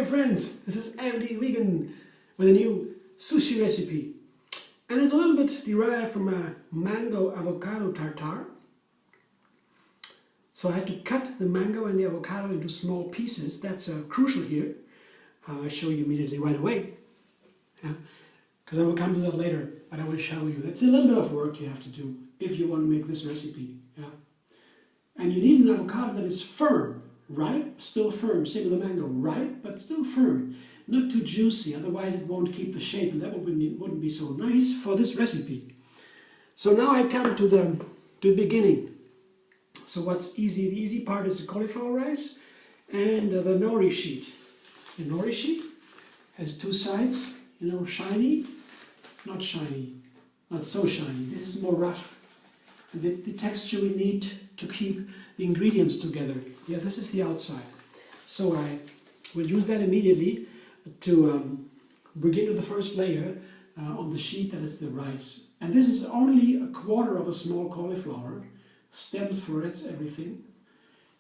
friends, this is MD Vegan with a new sushi recipe, and it's a little bit derived from a mango avocado tartare. So I had to cut the mango and the avocado into small pieces. That's crucial here. I'll show you immediately right away, because I will come to that later, but I will show you. That's a little bit of work you have to do if you want to make this recipe. And you need an avocado that is firm, ripe, still firm. Same with the mango, ripe but still firm. Not too juicy, otherwise it won't keep the shape, and that wouldn't be so nice for this recipe. So now I come to the beginning. So what's easy? The easy part is the cauliflower rice and the nori sheet. The nori sheet has two sides, shiny, not so shiny. This is more rough. And the texture we need to keep the ingredients together. Yeah, this is the outside. So I will use that immediately to begin with the first layer on the sheet, that is the rice. And this is only a quarter of a small cauliflower. Stems, florets, everything.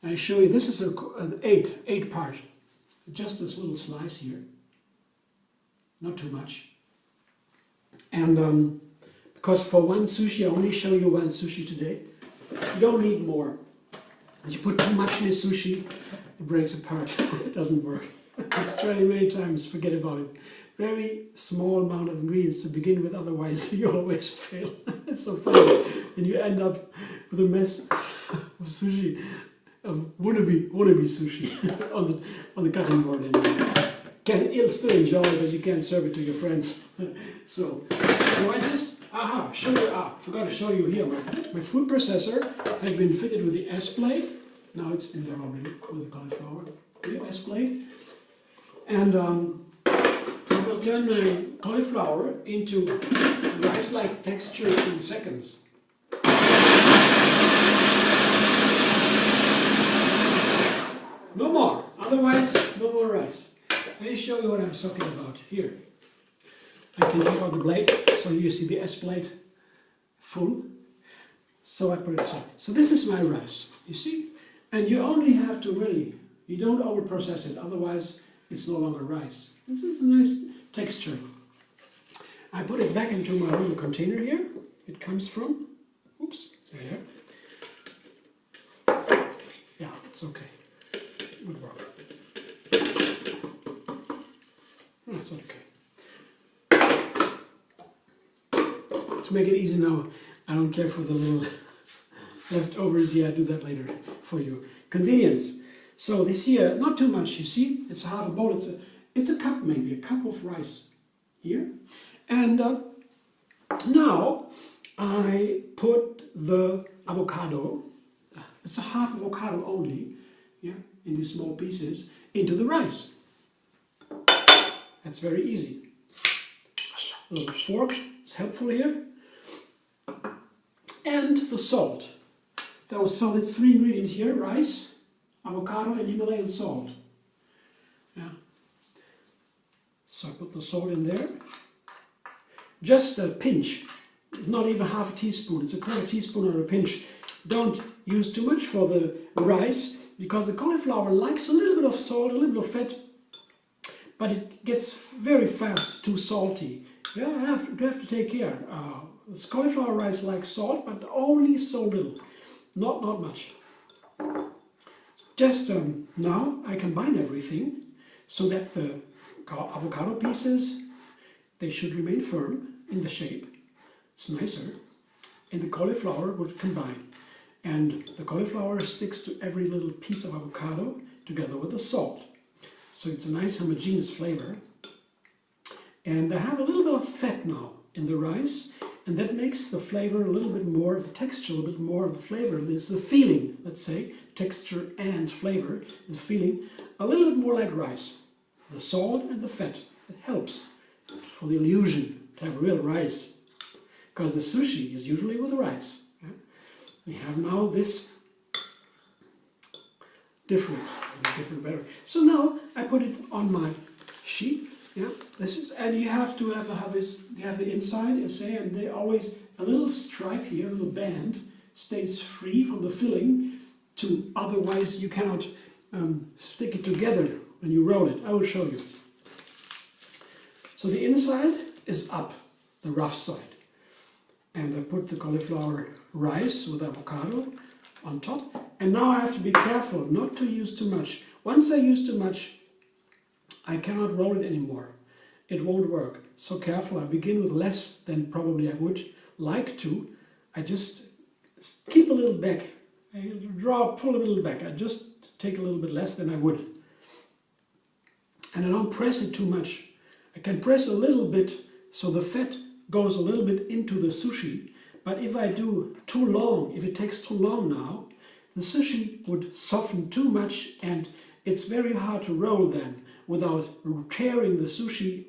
I show you, this is an eight part. Just this little slice here. Not too much. And because for one sushi, I only show you one sushi today. You don't need more. If you put too much in a sushi, it breaks apart. It doesn't work. I've tried it many times, forget about it. Very small amount of ingredients to begin with, otherwise you always fail. It's so funny. And you end up with a mess of sushi, of wannabe sushi on the cutting board. And you'll still enjoy it, but you can't serve it to your friends. So I just forgot to show you here. My food processor has been fitted with the S-plate. Now it's in there already with the cauliflower. The S-plate. And I will turn my cauliflower into rice-like texture in seconds. No more, otherwise no more rice. Let me show you what I'm talking about here. I can take out the blade, so you see the S-plate full. So I put it aside. So this is my rice, you see? And you only have to you don't over-process it, otherwise it's no longer rice. This is a nice texture. I put it back into my little container here. It comes from, oops, it's there. Yeah, it's okay. Good work. That's okay. To make it easy now, I don't care for the little leftovers. Yeah, I do that later for you. Convenience. So this here, not too much, you see? It's half a bowl. It's a cup, maybe, a cup of rice here. And now I put the avocado, it's a half avocado only, in these small pieces, into the rice. That's very easy. A little fork is helpful here. And the salt. So it's three ingredients here: rice, avocado, and Himalayan salt. So I put the salt in there. Just a pinch, not even half a teaspoon. It's a quarter teaspoon or a pinch. Don't use too much for the rice, because the cauliflower likes a little bit of salt, a little bit of fat, but it gets very fast too salty. You have to take care. This cauliflower rice likes salt, but only so little, not much. Just now I combine everything so that the avocado pieces, they should remain firm in the shape. It's nicer. And the cauliflower would combine. And the cauliflower sticks to every little piece of avocado together with the salt. So it's a nice homogeneous flavor. And I have a little bit of fat now in the rice, and that makes the flavor a little bit more, the texture a little bit more of the flavor. It's the feeling, let's say, texture and flavor, the feeling a little bit more like rice. The salt and the fat, it helps for the illusion to have real rice. Because the sushi is usually with rice. We have now this different better. So now I put it on my sheet. And you have to have this. You have the inside, you say, and they always a little stripe here, a little band stays free from the filling. Otherwise you cannot stick it together when you roll it. I will show you. So the inside is up, the rough side. And I put the cauliflower rice with avocado on top. And now I have to be careful not to use too much. Once I use too much, I cannot roll it anymore. It won't work. So careful. I begin with less than probably I would like to. I just keep a little back. I pull a little back. I just take a little bit less than I would. And I don't press it too much. I can press a little bit so the fat goes a little bit into the sushi. But if I do too long, if it takes too long now, the sushi would soften too much and it's very hard to roll then without tearing the sushi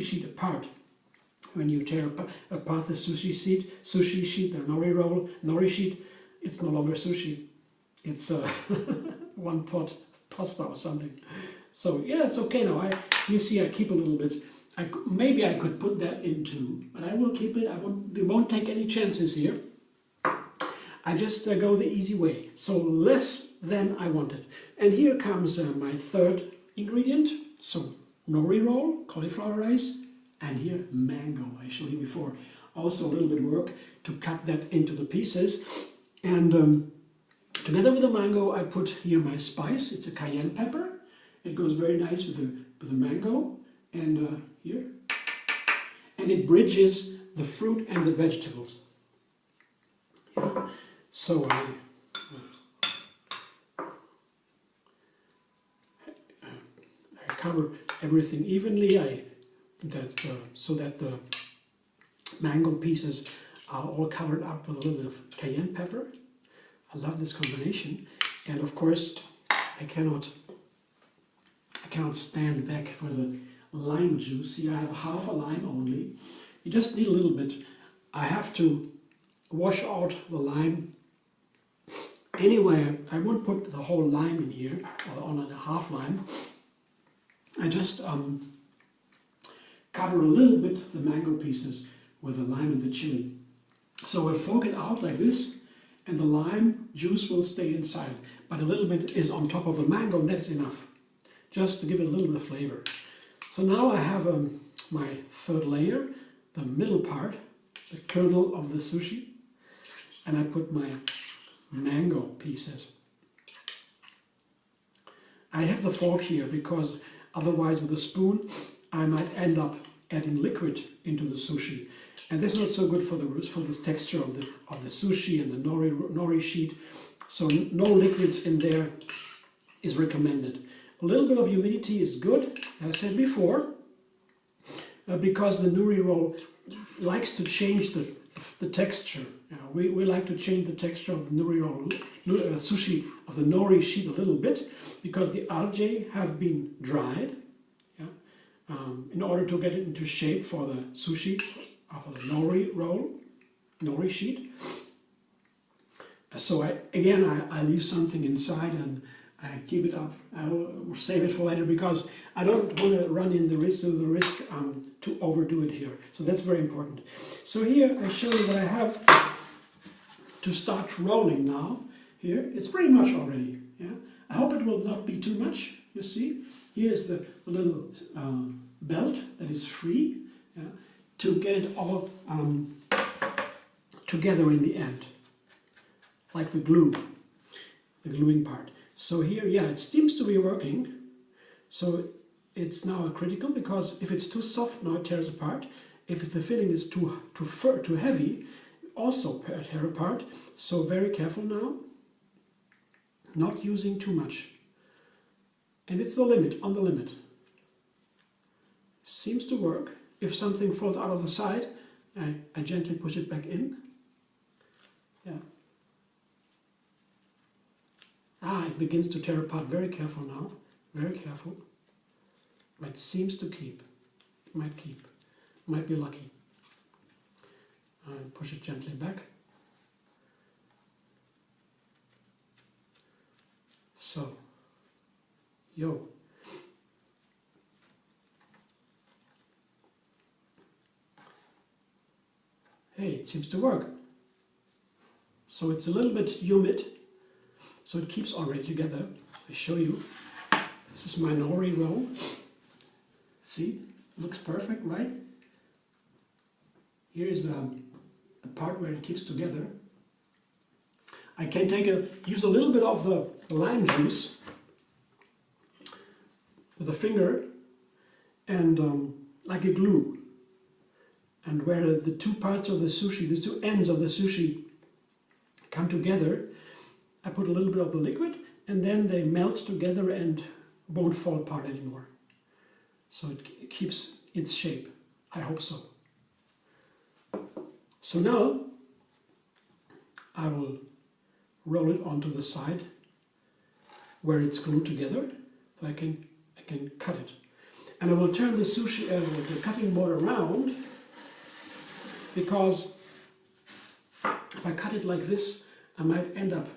sheet apart. When you tear apart the sushi sheet, the nori sheet, it's no longer sushi. It's one pot pasta or something. So yeah, it's okay now. You see, I keep a little bit. Maybe I could put that into, but I will keep it. It won't take any chances here. I just go the easy way. So less than I wanted. And here comes my third ingredient. So nori roll, cauliflower rice, and here mango. I showed you before. Also a little bit of work to cut that into the pieces. And together with the mango, I put here my spice. It's a cayenne pepper. It goes very nice with the mango. And here. And it bridges the fruit and the vegetables. Yeah. So I cover everything evenly. So that the mango pieces are all covered up with a little bit of cayenne pepper. I love this combination, and of course I cannot stand back for the lime juice. Here I have half a lime only. You just need a little bit. I have to wash out the lime. Anyway, I won't put the whole lime in here, or on a half lime. I just cover a little bit the mango pieces with the lime and the chili. So I'll fork it out like this, and the lime juice will stay inside. But a little bit is on top of the mango, and that is enough, just to give it a little bit of flavor. So now I have my third layer, the middle part, the kernel of the sushi, and I put my mango pieces. I have the fork here because otherwise with a spoon I might end up adding liquid into the sushi, and that's not so good for this texture of the sushi and the nori sheet. So no liquids in there is recommended. A little bit of humidity is good, as I said before, because the nori roll likes to change the texture. We like to change the texture of the nori roll, sushi, of the nori sheet a little bit, because the algae have been dried, in order to get it into shape for the sushi, for the nori sheet. So I leave something inside and I keep it up. I will save it for later because I don't want to run in the risk to overdo it here. So that's very important. So here I show you what I have to start rolling now. Here it's pretty much already. Yeah, I hope it will not be too much. You see, here is the little belt that is free, to get it all together in the end, like the glue, the gluing part. So here, it seems to be working. So it's now critical, because if it's too soft now it tears apart. If the filling is too heavy, also tear apart. So very careful now, not using too much. And it's the limit, on the limit. Seems to work. If something falls out of the side, I gently push it back in. Yeah. It begins to tear apart. Very careful now. Very careful. But it seems to keep. It might keep. Might be lucky. Push it gently back. So, yo. Hey, it seems to work. So it's a little bit humid, so it keeps already together. I show you. This is my nori roll. See, looks perfect, right? Here is the part where it keeps together. I can use a little bit of the lime juice with a finger and like a glue. And where the two parts of the sushi, the two ends of the sushi come together, I put a little bit of the liquid and then they melt together and won't fall apart anymore. So it keeps its shape. I hope so. So now I will roll it onto the side where it's glued together, so I can cut it. And I will turn the sushi, the cutting board around, because if I cut it like this, I might end up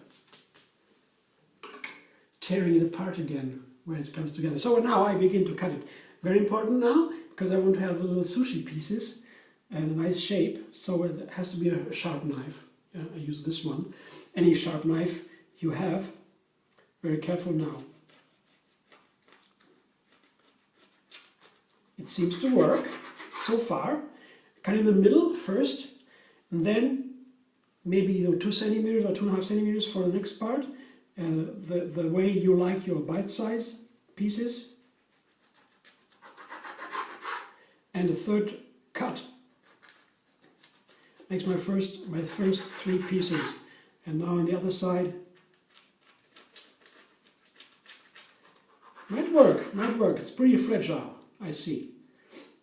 tearing it apart again when it comes together. So now I begin to cut it. Very important now, because I want to have the little sushi pieces and a nice shape, so it has to be a sharp knife. I use this one. Any sharp knife you have. Very careful now. It seems to work so far. Cut in the middle first, and then maybe 2 centimeters or 2.5 centimeters for the next part. The way you like your bite-size pieces. And the third cut makes my first 3 pieces. And now on the other side. Might work. It's pretty fragile, I see.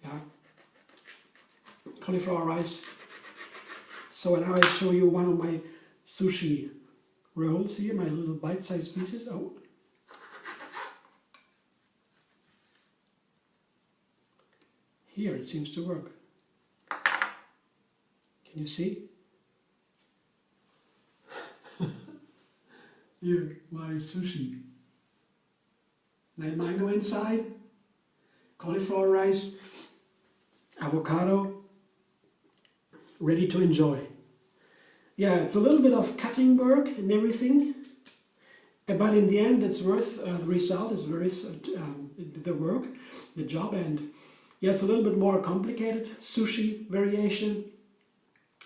Yeah. Cauliflower rice. So now I show you one of my sushi rolls here, my little bite-sized pieces. Oh. Here it seems to work. Can you see? Here, my sushi. Nice mango inside, cauliflower rice, avocado, ready to enjoy. Yeah, it's a little bit of cutting work and everything, but in the end it's worth the result. Is very the work, the job, and yeah, it's a little bit more complicated sushi variation.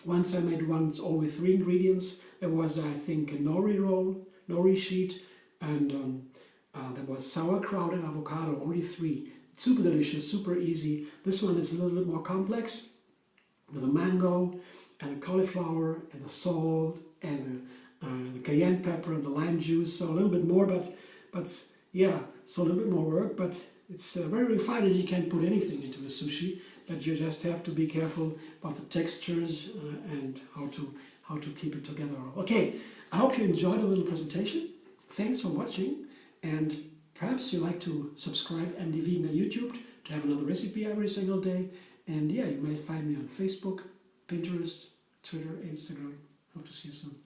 Once I made ones all with 3 ingredients. There was, I think, a nori roll, nori sheet, and there was sauerkraut and avocado, only 3. Super delicious, super easy. This one is a little bit more complex. The mango and the cauliflower and the salt and the cayenne pepper and the lime juice. So a little bit more, but yeah, so a little bit more work. But it's very refined, and you can put anything into a sushi. But you just have to be careful about the textures and how to keep it together. Okay, I hope you enjoyed a little presentation. Thanks for watching, and perhaps you like to subscribe MD Vegan on YouTube to have another recipe every single day. And yeah, you may find me on Facebook, Pinterest, Twitter, Instagram. Hope to see you soon.